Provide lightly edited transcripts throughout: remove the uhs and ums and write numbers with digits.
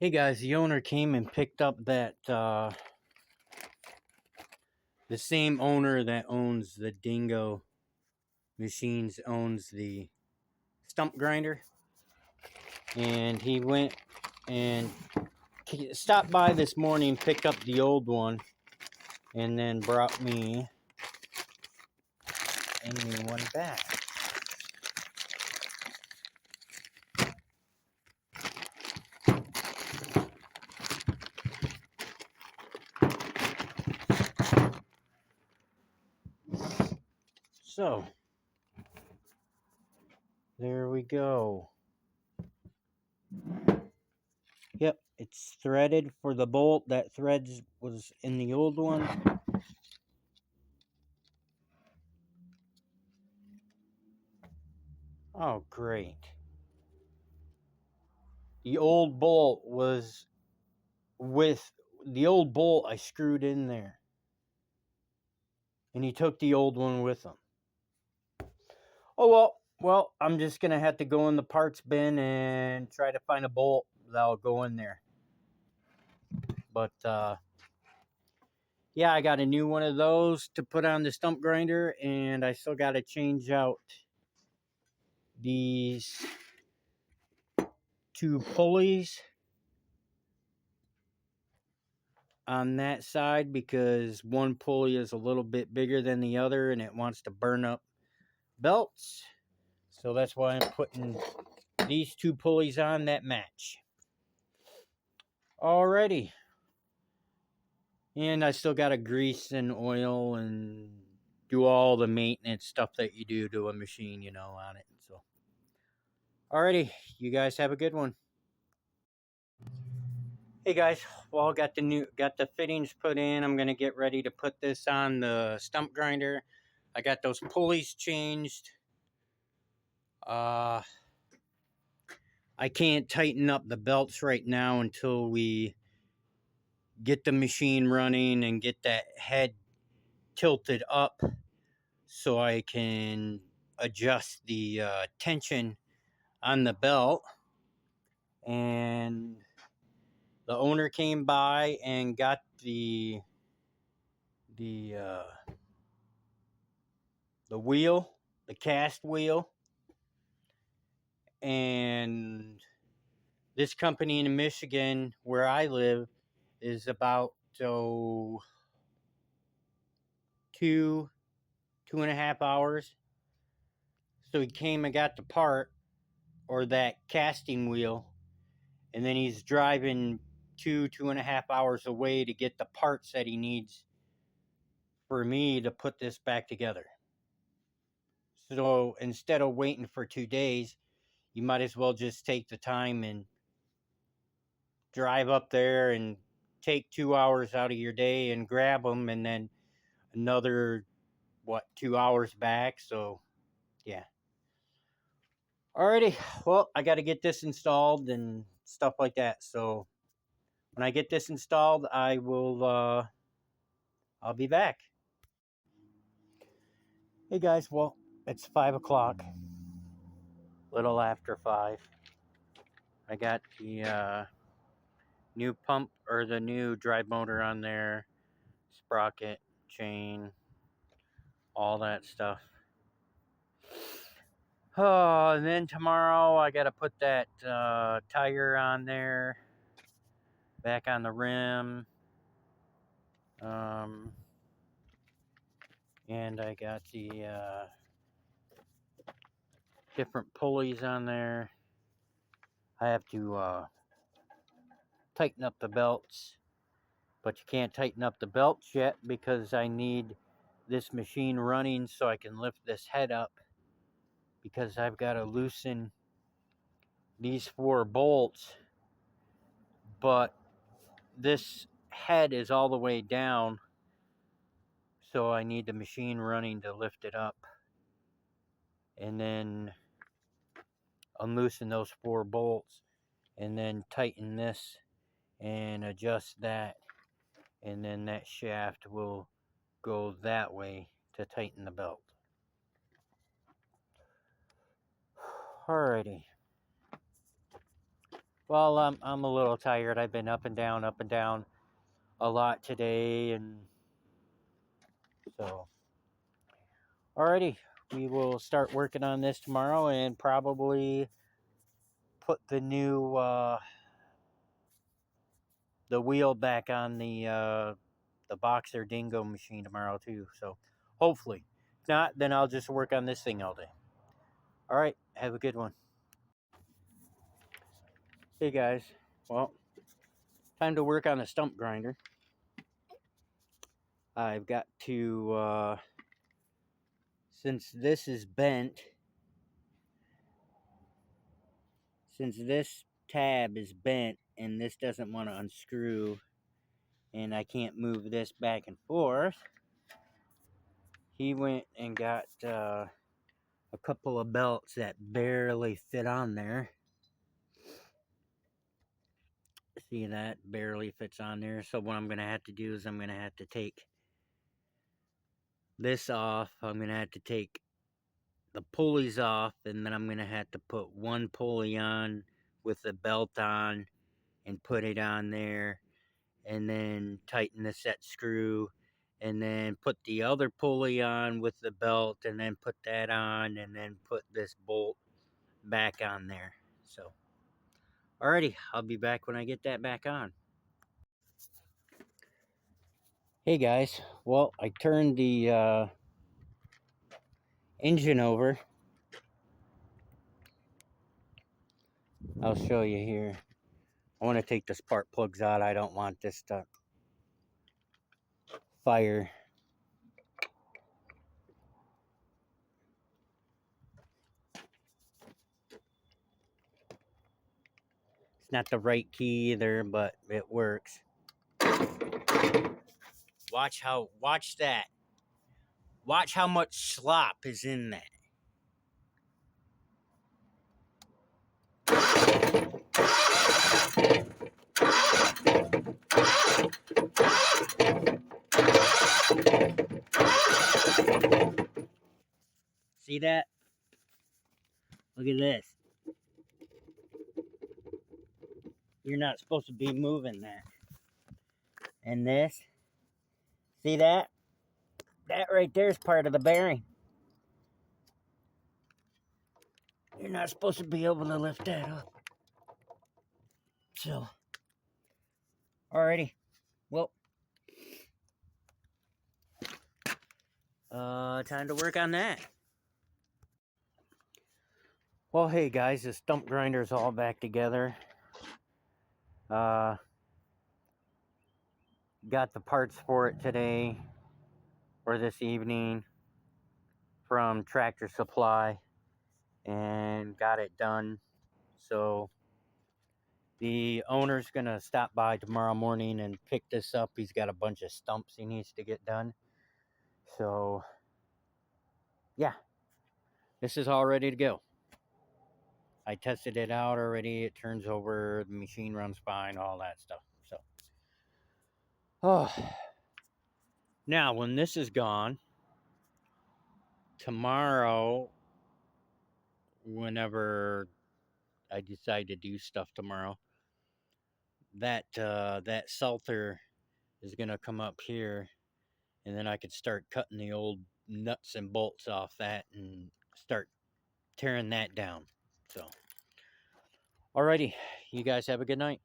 Hey guys, the owner came and picked up that the same owner that owns the Dingo machines owns the stump grinder, and he went and stopped by this morning, picked up the old one, and then brought me a new one back. So there we go. Yep, it's threaded for the bolt. That threads was in the old one. Oh, great. The old bolt was with the old bolt I screwed in there. And he took the old one with him. Oh, well, I'm just going to have to go in the parts bin and try to find a bolt that'll go in there. But, yeah, I got a new one of those to put on the stump grinder, and I still got to change out these two pulleys on that side because one pulley is a little bit bigger than the other and it wants to burn up belts. So that's why I'm putting these two pulleys on that match. Alrighty. And I still got to grease and oil and do all the maintenance stuff that you do to a machine, on it. So, alrighty, you guys have a good one. Hey guys, well, got the fittings put in. I'm gonna get ready to put this on the stump grinder. I got those pulleys changed. I can't tighten up the belts right now until we get the machine running and get that head tilted up so I can adjust the tension on the belt. And the owner came by and got the wheel, the cast wheel, and this company in Michigan where I live is about two and a half hours. So he came and got the part or that casting wheel, and then he's driving two and a half hours away to get the parts that he needs for me to put this back together. So instead of waiting for 2 days, you might as well just take the time and drive up there and take 2 hours out of your day and grab them, and then another 2 hours back. So yeah. Alrighty, well, I got to get this installed and stuff like that. So when I get this installed, I'll be back. Hey guys, well, it's 5 o'clock, little after 5. I got the new pump or the new drive motor on there, sprocket, chain, all that stuff. Oh, and then tomorrow I got to put that tire on there, back on the rim. And I got the different pulleys on there. I have to tighten up the belts, but you can't tighten up the belts yet because I need this machine running so I can lift this head up, because I've got to loosen these 4 bolts, but this head is all the way down, so I need the machine running to lift it up, and then unloosen those 4 bolts, and then tighten this and adjust that, and then that shaft will go that way to tighten the belt. Alrighty. Well, I'm a little tired. I've been up and down a lot today, and so alrighty, we will start working on this tomorrow and probably put the new the wheel back on the Boxer Dingo machine tomorrow too. So hopefully, if not, then I'll just work on this thing all day. All right, have a good one. Hey guys, well, time to work on a stump grinder. I've got to since this is bent, since this tab is bent and this doesn't want to unscrew, and I can't move this back and forth, he went and got a couple of belts that barely fit on there. See, that barely fits on there. So what I'm going to have to do is I'm going to have to take this off. I'm going to have to take the pulleys off, and then I'm going to have to put one pulley on with the belt on and put it on there, and then tighten the set screw, and then put the other pulley on with the belt, and then put that on, and then put this bolt back on there. So alrighty, I'll be back when I get that back on. Hey guys, well, I turned the engine over. I'll show you here. I want to take the spark plugs out. I don't want this to fire. It's not the right key either, but it works. Watch that. Watch how much slop is in that. See that? Look at this. You're not supposed to be moving that. And this, see that? That right there is part of the bearing. You're not supposed to be able to lift that up. So, alrighty. Well, time to work on that. Well, hey guys, the stump grinder's all back together. Got the parts for it today, or this evening, from Tractor Supply, and got it done. So the owner's gonna stop by tomorrow morning and pick this up. He's got a bunch of stumps he needs to get done. So yeah, this is all ready to go. I tested it out already. It turns over, the machine runs fine, all that stuff. So now when this is gone, tomorrow, whenever I decide to do stuff tomorrow, that salter is gonna come up here, and then I could start cutting the old nuts and bolts off that and start tearing that down. So alrighty, you guys have a good night.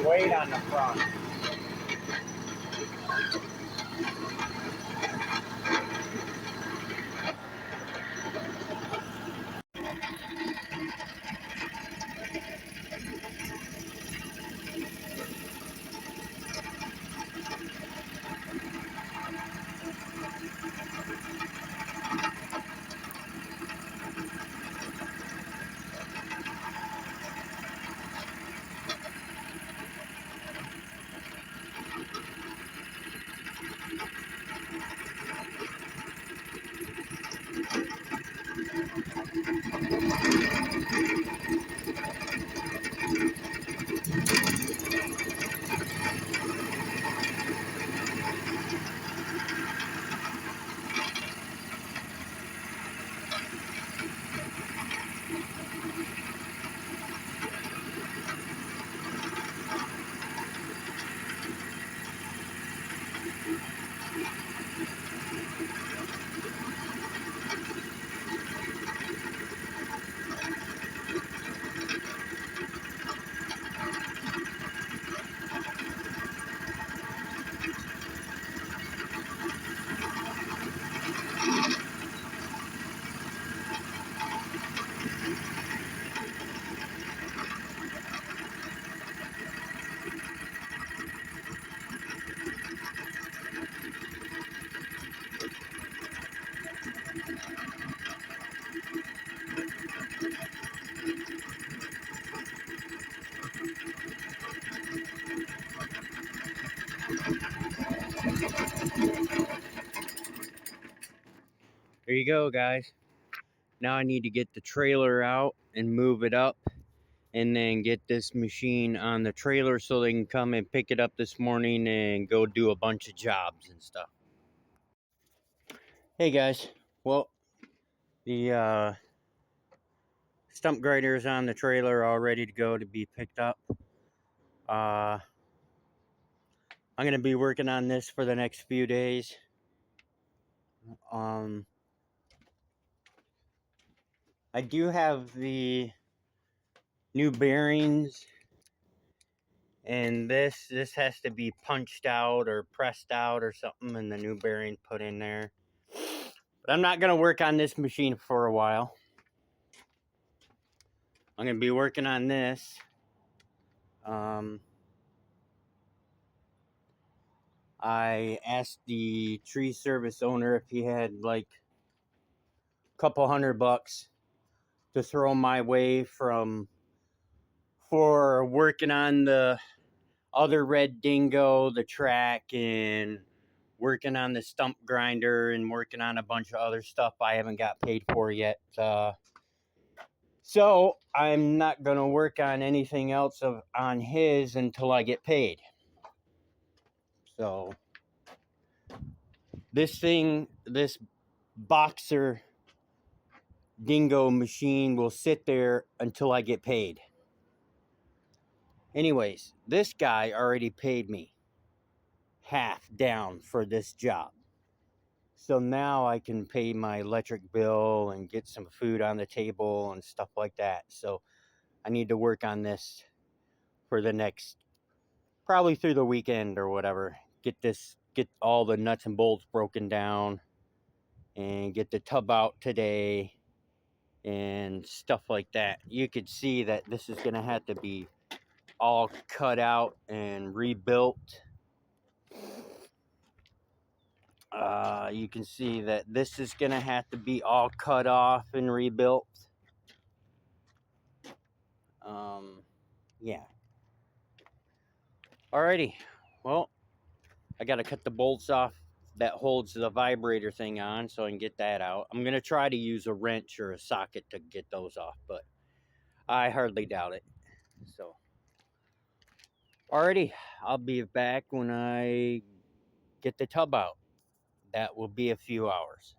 more weight on the front. There you go, guys. Now I need to get the trailer out and move it up, and then get this machine on the trailer so they can come and pick it up this morning and go do a bunch of jobs and stuff. Hey guys, well, the stump grinder is on the trailer all ready to go to be picked up. I'm going to be working on this for the next few days. I do have the new bearings, and this has to be punched out or pressed out or something, and the new bearing put in there. But I'm not going to work on this machine for a while. I'm going to be working on this. I asked the tree service owner if he had like a couple $100 to throw my way for working on the other red dingo, the track, and working on the stump grinder, and working on a bunch of other stuff I haven't got paid for yet. So I'm not going to work on anything else on his until I get paid. So this boxer dingo machine will sit there until I get paid. Anyways, this guy already paid me half down for this job. So now I can pay my electric bill and get some food on the table and stuff like that. So I need to work on this for the next, probably through the weekend or whatever. Get all the nuts and bolts broken down and get the tub out today and stuff like that. You could see that this is going to have to be all cut out and rebuilt. You can see that this is going to have to be all cut off and rebuilt. Yeah. Alrighty. Well, I got to cut the bolts off that holds the vibrator thing on so I can get that out. I'm going to try to use a wrench or a socket to get those off, but I hardly doubt it. So, alrighty. I'll be back when I get the tub out. That will be a few hours.